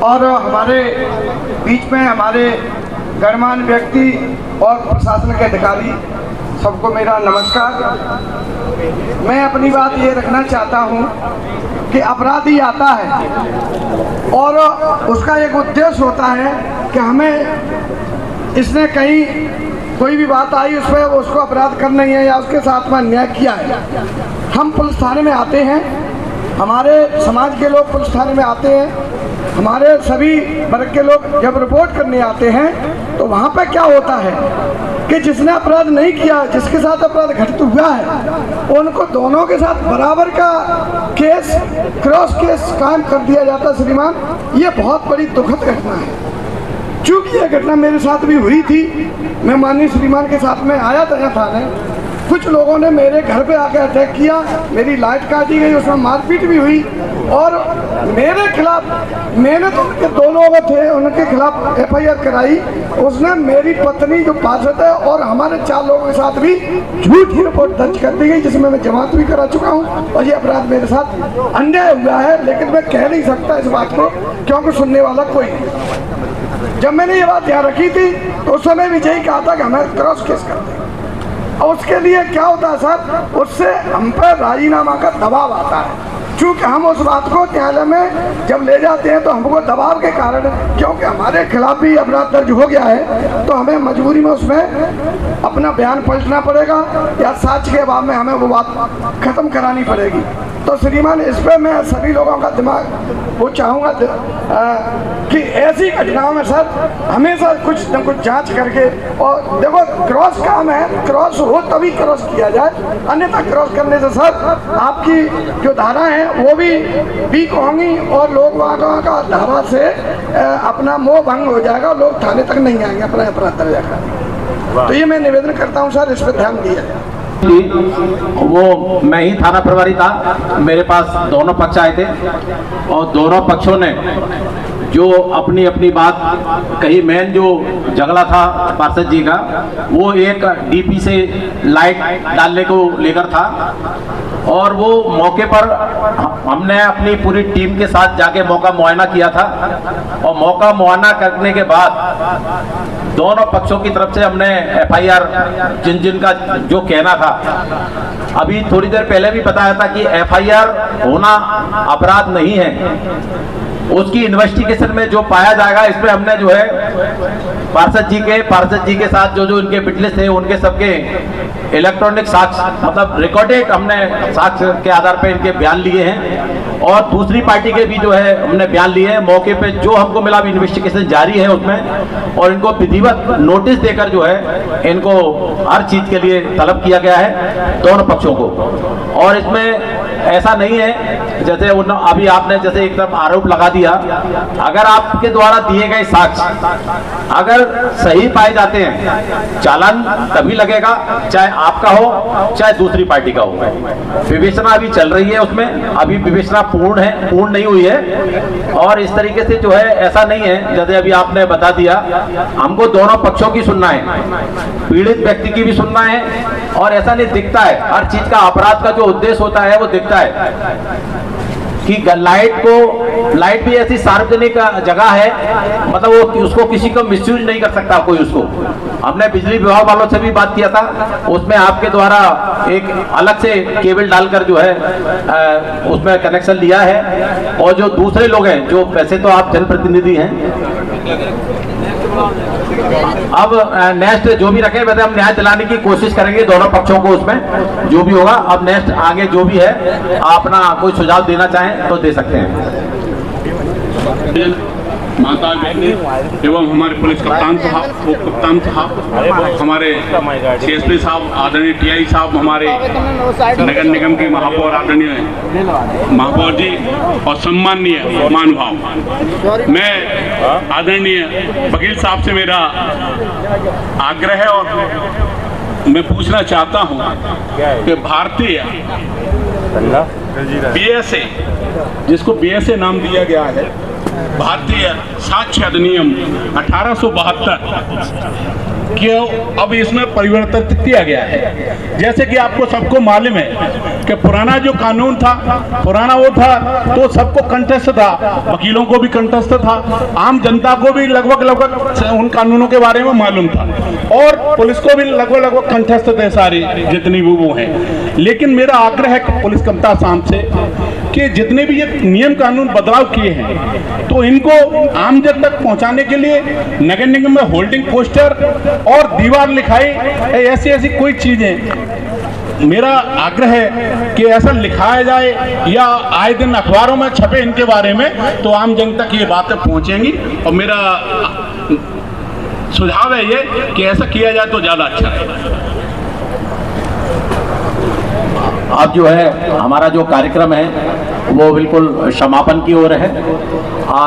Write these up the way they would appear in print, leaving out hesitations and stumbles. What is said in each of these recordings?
और हमारे बीच में हमारे गणमान्य व्यक्ति और प्रशासन के अधिकारी, सबको मेरा नमस्कार। मैं अपनी बात ये रखना चाहता हूँ कि अपराधी आता है और उसका एक उद्देश्य होता है कि हमें इसने कहीं कोई भी बात आई उस पर उसको अपराध करना ही है या उसके साथ में अन्याय किया है। हम पुलिस थाने में आते हैं, हमारे समाज के लोग पुलिस थाने में आते हैं, हमारे सभी वर्ग के लोग जब रिपोर्ट करने आते हैं तो वहाँ पे क्या होता है कि जिसने अपराध नहीं किया, जिसके साथ अपराध घटित हुआ है, उनको दोनों के साथ बराबर का केस, क्रॉस केस कायम कर दिया जाता है। श्रीमान, ये बहुत बड़ी दुखद घटना है। चूँकि यह घटना मेरे साथ भी हुई थी, मैं माननीय श्रीमान के साथ में आया था यहाँ थाने। कुछ लोगों ने मेरे घर पे आकर अटैक किया, मेरी लाइट काटी गई, उसमें मारपीट भी हुई और मेरे खिलाफ, मैंने तो उनके दो लोग थे, उनके खिलाफ FIR कराई। उसने मेरी पत्नी जो पार्षद है और हमारे 4 लोगों के साथ भी झूठी रिपोर्ट दर्ज कर दी गई, जिसमें मैं जमानत भी करा चुका हूँ और ये अपराध मेरे साथ अन्याय हुआ है। लेकिन मैं कह नहीं सकता इस बात को, क्योंकि सुनने वाला कोई नहीं। जब मैंने ये बात यहाँ रखी थी तो उस समय भी यही कहा था कि हमें क्रॉस केस कर दें। और उसके लिए क्या होता है सर, उससे हम पर राजीनामा का दबाव आता है। चूँकि हम उस बात को न्यायालय में जब ले जाते हैं तो हमको दबाव के कारण, क्योंकि हमारे खिलाफ भी अपराध दर्ज हो गया है, तो हमें मजबूरी में उसमें अपना बयान पलटना पड़ेगा या साक्ष्य के अभाव में हमें वो बात खत्म करानी पड़ेगी। तो श्रीमान, इस पर मैं सभी लोगों का दिमाग वो चाहूँगा कि ऐसी घटनाओं में सर हमेशा कुछ न कुछ जांच करके, और देखो क्रॉस काम है, क्रॉस हो तभी क्रॉस किया जाए, अन्यथा क्रॉस करने से सर आपकी जो धारा है वो भी वीक होंगी और लोग वहाँ का धारा से अपना मोह भंग हो जाएगा, लोग थाने तक नहीं आएंगे अपना अपराध दर्ज करने। तो ये मैं निवेदन करता हूँ सर, इस पर ध्यान दिया जाए। वो मैं ही थाना प्रभारी था, मेरे पास दोनों पक्ष आए थे और दोनों पक्षों ने जो अपनी अपनी बात कही। मेन जो झगड़ा था पार्षद जी का, वो एक DP से लाइट डालने को लेकर था और वो मौके पर हमने अपनी पूरी टीम के साथ जाके मौका मुआयना किया था और मौका मुआयना करने के बाद दोनों पक्षों की तरफ से हमने FIR जिन का जो कहना था, अभी थोड़ी देर पहले भी बताया था कि FIR होना अपराध नहीं है, उसकी इन्वेस्टिगेशन में जो पाया जाएगा, इसमें हमने जो है पार्षद जी के साथ जो इनके विटनेस थे उनके सबके इलेक्ट्रॉनिक साक्ष्य, मतलब रिकॉर्डेड हमने साक्ष्य के आधार पर इनके बयान लिए हैं और दूसरी पार्टी के भी जो है हमने बयान लिए हैं। मौके पे जो हमको मिला, इन्वेस्टिगेशन जारी है उसमें, और इनको विधिवत नोटिस देकर जो है इनको हर चीज के लिए तलब किया गया है दोनों पक्षों को। और इसमें ऐसा नहीं है जैसे अभी आपने जैसे एक तरफ आरोप लगा दिया, अगर आपके द्वारा दिए गए साक्ष्य अगर सही पाए जाते हैं, चालान तभी लगेगा, चाहे आपका हो चाहे दूसरी पार्टी का हो। विवेचना अभी चल रही है, उसमें अभी विवेचना पूर्ण नहीं हुई है। और इस तरीके से जो है ऐसा नहीं है जैसे अभी आपने बता दिया, हमको दोनों पक्षों की सुनना है, पीड़ित व्यक्ति की भी सुनना है। और ऐसा नहीं दिखता है, हर चीज का अपराध का जो उद्देश्य होता है वो दिखता है कि लाइट भी ऐसी सार्वजनिक जगह है, मतलब वो उसको किसी को मिसयूज नहीं कर सकता कोई उसको। हमने बिजली विभाग वालों से भी बात किया था, उसमें आपके द्वारा एक अलग से केबल डालकर जो है उसमें कनेक्शन लिया है। और जो दूसरे लोग हैं, जो वैसे तो आप जनप्रतिनिधि हैं, अब नेक्स्ट जो भी रखे वैसे हम न्याय दिलाने की कोशिश करेंगे दोनों पक्षों को, उसमें जो भी होगा। अब नेक्स्ट आगे जो भी है अपना कोई सुझाव देना चाहें तो दे सकते हैं। माता एवं हमारे पुलिस कप्तान साहब, हमारे CSP साहब, आदरणीय TI साहब, हमारे नगर निगम के महापौर आदरणीय महापौर जी और सम्माननीय महानुभाव, मैं आदरणीय वकील साहब से मेरा आग्रह है और मैं पूछना चाहता हूं कि भारतीय BSA, जिसको BSA नाम दिया गया है, भारतीय साक्ष्य अधिनियम 1872 कि अब इसमें परिवर्तित किया गया है। जैसे कि आपको सबको मालूम है कि पुराना जो कानून था, पुराना वो था तो सबको कंटेस्ट था, वकीलों को भी कंटेस्ट था, आम जनता को भी लगभग उन कानूनों के बारे में मालूम था और पुलिस को भी लगभग कंटेस्ट थे सारी जितनी भी वो हैं। लेकिन मेरा आग्रह है पुलिस कप्तान साहब से कि जितने भी ये नियम कानून बदलाव किए हैं तो इनको आम जन तक पहुंचाने के लिए नगर निगम में होल्डिंग पोस्टर और दीवार लिखाई ऐसी कोई चीजें, मेरा आग्रह है कि ऐसा लिखाया जाए या आए दिन अखबारों में छपे इनके बारे में, तो आम जन तक ये बातें पहुंचेंगी। और मेरा सुझाव है ये कि ऐसा किया जाए तो ज्यादा अच्छा है। अब जो है हमारा जो कार्यक्रम है वो बिल्कुल समापन की ओर है।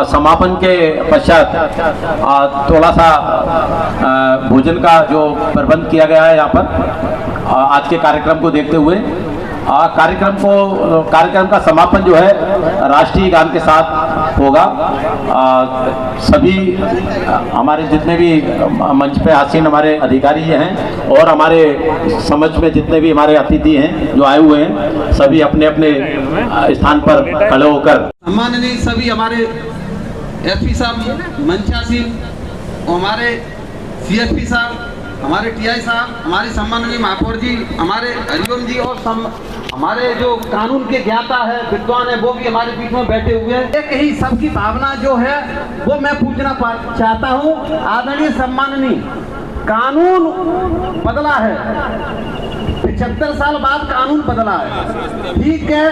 समापन के पश्चात थोड़ा सा भोजन का जो प्रबंध किया गया है यहाँ पर आज के कार्यक्रम को देखते हुए कार्यक्रम का समापन जो है राष्ट्रीय गान के साथ होगा। सभी हमारे जितने भी मंच पे आसीन हमारे अधिकारी हैं और हमारे समझ में जितने भी हमारे अतिथि हैं जो आए हुए हैं, सभी अपने अपने स्थान पर खड़े होकर सम्माननीय सभी हमारे एसपी साहब, मंचासीन, हमारे सीएसपी साहब, हमारे टीआई साहब, हमारे सम्माननीय महापौर जी, हमारे हरिओम जी और हमारे जो कानून के ज्ञाता है, विद्वान है, वो भी हमारे बीच में बैठे हुए हैं। एक ही सबकी भावना जो है वो मैं पूछना चाहता हूँ। आदरणीय सम्माननीय, कानून बदला है, 75 साल बाद कानून बदला है, ठीक है,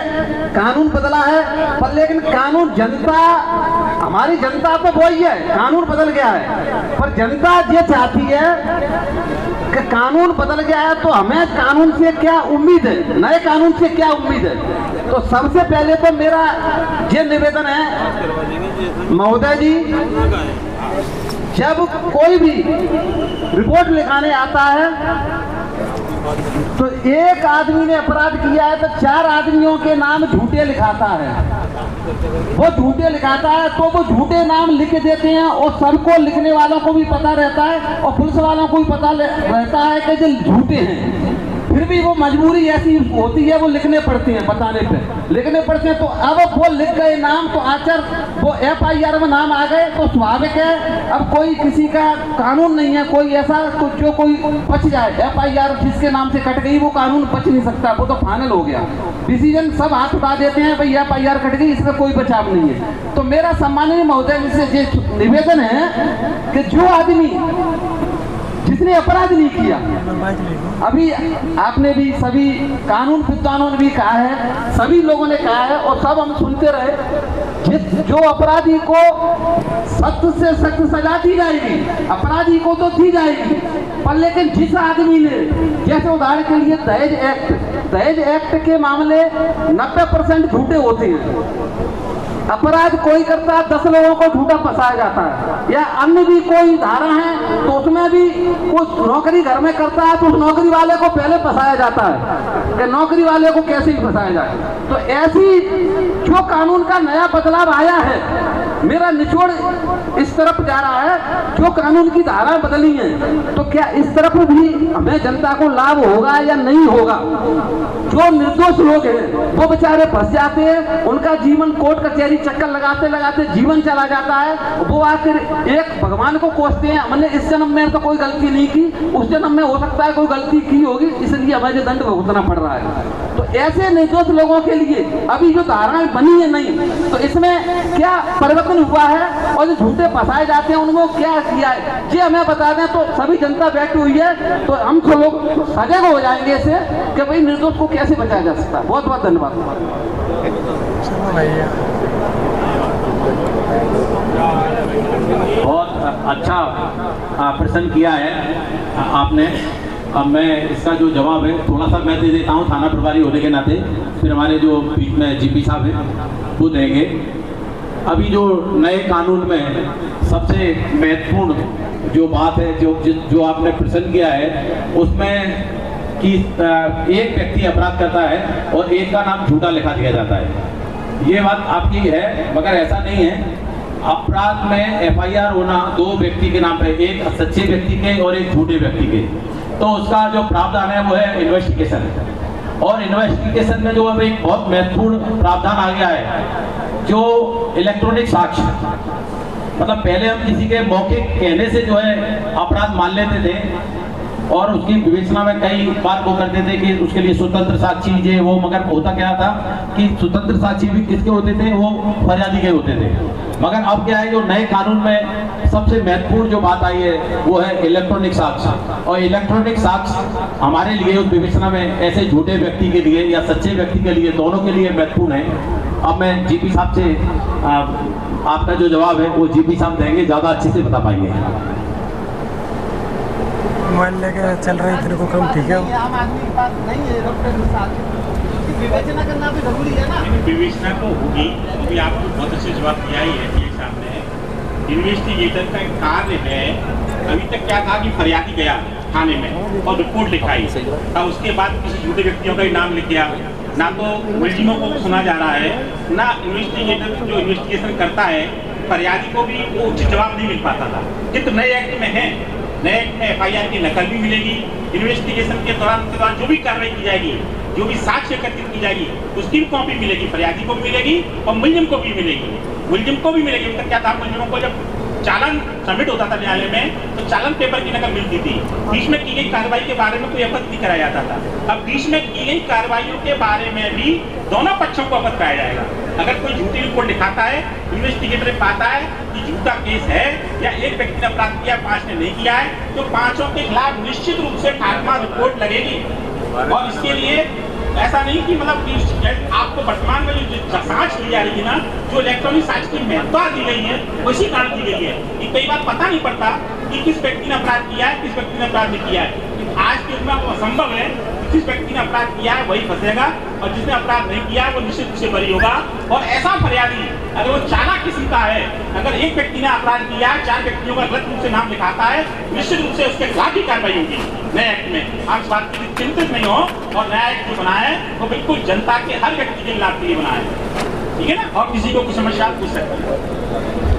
कानून बदला है, पर लेकिन कानून जनता, हमारी जनता तो वही है, कानून बदल गया है, पर जनता ये चाहती है कि कानून बदल गया है तो हमें कानून से क्या उम्मीद है, नए कानून से क्या उम्मीद है। तो सबसे पहले तो मेरा ये निवेदन है महोदय जी, जब कोई भी रिपोर्ट लिखाने आता है तो एक आदमी ने अपराध किया है तो 4 आदमियों के नाम झूठे लिखाता है। वो झूठे लिखाता है तो वो झूठे नाम लिख देते हैं और सबको, लिखने वालों को भी पता रहता है और पुलिस वालों को भी पता रहता है कि जो झूठे हैं, फिर भी वो मजबूरी ऐसी होती है, वो लिखने पड़ते हैं, बताने पे लिखने पड़ते हैं। तो अब वो लिख गए नाम तो आचर वो FIR में नाम आ गए तो स्वाभाविक है अब कोई किसी का कानून नहीं है, कोई ऐसा जो कोई बच जाए, FIR जिसके नाम से कट गई वो कानून बच नहीं सकता, वो तो फाइनल हो गया, डिसीजन सब हाथ उठा देते हैं, भाई FIR कट गई, इसका कोई बचाव नहीं है। तो मेरा सम्माननीय महोदय से निवेदन है कि जो आदमी जिसने अपराध नहीं किया, अभी आपने भी सभी कानून विद्वानों ने भी कहा है, सभी लोगों ने कहा है और सब हम सुनते रहे, जो अपराधी को सख्त से सख्त सजा दी जाएगी, अपराधी को तो दी जाएगी, पर लेकिन जिस आदमी ने, जैसे उदाहरण के लिए दहेज एक्ट के मामले 90% झूठे होते हैं। अपराध कोई करता है 10 लोगों को झूठा फंसाया जाता है, या अन्य भी कोई धारा है तो उसमें भी कुछ नौकरी घर में करता है तो उस नौकरी वाले को पहले फंसाया जाता है कि नौकरी वाले को कैसे ही फंसाया जाए। तो ऐसी जो कानून का नया बदलाव आया है, मेरा निचोड़ इस तरफ जा रहा है, जो कानून की धाराएं बदली हैं तो क्या इस तरफ भी हमें जनता को लाभ होगा या नहीं होगा। जो निर्दोष लोग हैं वो बेचारे फंस जाते हैं, उनका जीवन कोर्ट कचहरी चक्कर लगाते लगाते जीवन चला जाता है, वो आकर एक भगवान को कोसते हैं, हमने इस जन्म में तो कोई गलती नहीं की, उस जन्म में हो सकता है कोई गलती की होगी, इसलिए हमें जो दंड भुगतना पड़ रहा है। तो ऐसे निर्दोष लोगों के लिए अभी जो धाराएं बनी है नहीं, तो इसमें क्या परिवर्तन हुआ है और जो झूठे फंसाए जाते हैं उनको क्या किया है, ये हमें बता दें तो सभी जनता बैठी हुई है, तो हम सब लोग सजग हो जाएंगे इससे कि भाई निर्दोष को कैसे बचाया जा सकता है। बहुत बहुत धन्यवाद। बहुत अच्छा प्रश्न किया है आपने। अब मैं इसका जो जवाब है थोड़ा सा मैं दे देता हूँ थाना प्रभारी होने के नाते, फिर हमारे जो बीच में GP साहब हैं वो देंगे। अभी जो नए कानून में सबसे महत्वपूर्ण जो बात है, जो आपने प्रश्न किया है, उसमें कि एक व्यक्ति अपराध करता है और एक का नाम झूठा लिखा दिया जाता है। ये बात आपकी है, मगर ऐसा नहीं है। अपराध में एफआईआर होना दो व्यक्ति के नाम पे, एक सच्चे व्यक्ति के और एक झूठे व्यक्ति के, तो उसका जो प्रावधान है वो है इन्वेस्टिगेशन। और इन्वेस्टिगेशन में जो अब एक बहुत महत्वपूर्ण प्रावधान आ गया है, जो इलेक्ट्रॉनिक साक्ष्य, मतलब पहले हम किसी के मौखिक कहने से जो है अपराध मान लेते थे और उसकी विवेचना में कई बार वो करते थे कि उसके लिए स्वतंत्र साक्षी ये वो, मगर होता क्या था कि स्वतंत्र साक्षी भी किसके होते थे, वो फरियादी के होते थे। मगर अब क्या है, जो नए कानून में सबसे महत्वपूर्ण जो बात आई है वो है इलेक्ट्रॉनिक साक्ष्य। और इलेक्ट्रॉनिक साक्ष्य हमारे लिए उस विवेचना में ऐसे झूठे व्यक्ति के लिए या सच्चे व्यक्ति के लिए, दोनों के लिए महत्वपूर्ण है। अब मैं जीपी साहब से आपका जो जवाब है वो जीपी साहब देंगे, ज़्यादा अच्छे से बता पाएंगे। मोबाइल लेके चल रहे हैं, तेरे को कम ठीक है। आम आदमी की बात नहीं है, विवेचना करना भी जरूरी है ना। विवेचना तो होगी, अभी आपको बहुत अच्छे जवाब दिया ही है ये सामने। इन्वेस्टिगेटर का कार्य है, अभी तक क्या था कि फरियादी गया थाने में और रिपोर्ट लिखाई, और उसके बाद किसी झूठे व्यक्तियों का ही नाम लिख गया, ना तो मुलजिमों को सुना जा रहा है, ना इन्वेस्टिगेटर जो इन्वेस्टिगेशन करता है फरियादी को भी वो उचित जवाब नहीं मिल पाता था। किंतु नए एक्ट में है, नए एक्ट में एफआईआर की नकल भी मिलेगी, इन्वेस्टिगेशन के दौरान जो भी कार्रवाई की जाएगी, जो भी साक्ष्य एकत्रित की जाएगी उसकी भी कॉपी मिलेगी, फरियादी को भी मिलेगी और मुलजिम को भी मिलेगी। मुलजिम को भी मिलेगी। उनका क्या था, मुलजिमों को जब चालान सबमिट होता था न्यायालय में तो चालान पेपर की नकल मिलती थी। बीच में की गई कार्रवाई के बारे में कोई अवगत नहीं कराया जाता था। अब बीच में की गई कार्रवाइयों के बारे में भी दोनों पक्षों को अवगत कराया जाएगा। अगर कोई झूठी रिपोर्ट दिखाता है, इन्वेस्टिगेटर पाता है कि झूठा केस है या एक व्यक्ति ने अपराध किया, 5 ने नहीं किया है, तो 5 के खिलाफ निश्चित रूप से ठाकमा रिपोर्ट लगेगी। और इसके लिए ऐसा नहीं कि मतलब आपको वर्तमान में जो साक्ष्य दी जा रही है ना, जो इलेक्ट्रॉनिक साक्ष्य की महत्ता दी गई है उसी कारण दी गई है कि कई बार पता नहीं पड़ता कि किस व्यक्ति ने अपराध किया है, किस व्यक्ति ने अपराध नहीं किया है। आज के युग में वो असंभव है, जिस व्यक्ति ने अपराध किया है वही फंसेगा और जिसने अपराध नहीं किया है वो निश्चित रूप से बरी होगा। और ऐसा फरियादी अगर वो चालाक किस्म का है, अगर एक व्यक्ति ने अपराध किया है, 4 व्यक्तियों का गलत रूप से नाम लिखाता है, निश्चित रूप से उसके खिलाफ ही कार्रवाई होगी नए एक्ट में। आप इस बात के लिए चिंतित नहीं हो। और नया एक्ट जो बना है वो बिल्कुल जनता के हर व्यक्ति के लाभ के लिए बना है, ठीक है ना। और किसी को कुछ समस्या पूछ सकते हैं।